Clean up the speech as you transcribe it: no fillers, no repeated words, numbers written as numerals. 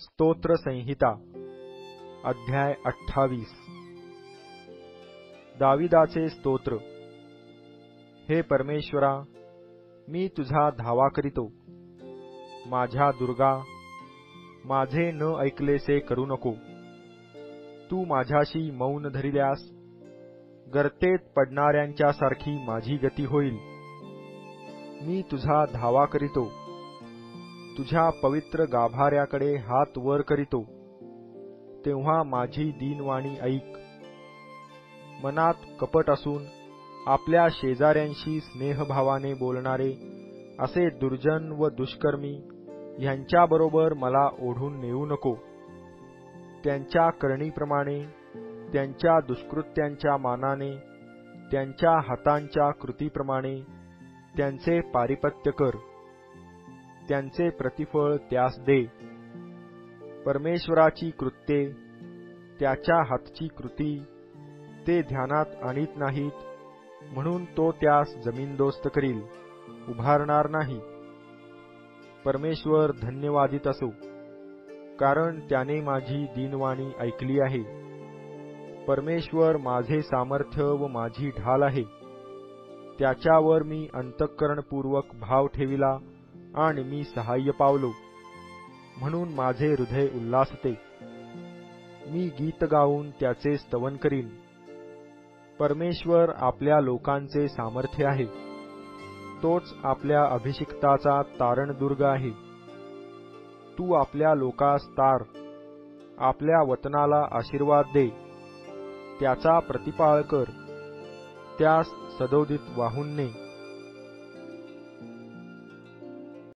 स्तोत्र संहिता अध्याय 28 दाविदाचे स्तोत्र। हे परमेश्वरा, मी तुझा धावा करीतो। माझ्या दुर्गा, माझे न ऐकलेसे करू नको। तू माझ्याशी मौन धरिल्यास गर्तेत पडणाऱ्यांच्या सारखी माझी गती होईल। मी तुझा धावा करीतो, तुझ्या पवित्र गाभाऱ्याकडे हात वर करीतो, तेव्हा माझी दीनवाणी ऐक। मनात कपट असून आपल्या शेजाऱ्यांशी स्नेहभावाने बोलणारे असे दुर्जन व दुष्कर्मी ह्यांच्याबरोबर मला ओढून नेऊ नको। त्यांच्या करणीप्रमाणे, त्यांच्या दुष्कृत्यांच्या मानाने, त्यांच्या हातांच्या कृतीप्रमाणे त्यांचे पारिपत्य कर। त्यांचे प्रतिफळ त्यास दे। परमेश्वराची कृत्ये, त्याच्या हातची कृती ते ध्यानात आणीत नाहीत, म्हणून तो त्यास जमीनदोस्त करील, उभारणार नाही। परमेश्वर धन्यवादित असो, कारण त्याने माझी दीनवाणी ऐकली आहे। परमेश्वर माझे सामर्थ्य व माझी ढाल आहे। त्याच्यावर मी अंतःकरणपूर्वक भाव ठेविला आणि मी सहाय्य पावलो, म्हणून माझे हृदय उल्हासते। मी गीत गाऊन त्याचे स्तवन करीन। परमेश्वर आपल्या लोकांचे सामर्थ्य आहे, तोच आपल्या अभिषिक्ताचा तारणदुर्ग आहे। तू आपल्या लोकास तार, आपल्या वतनाला आशीर्वाद दे। त्याचा प्रतिपाळ कर, त्यास सदोदित वाहून ने।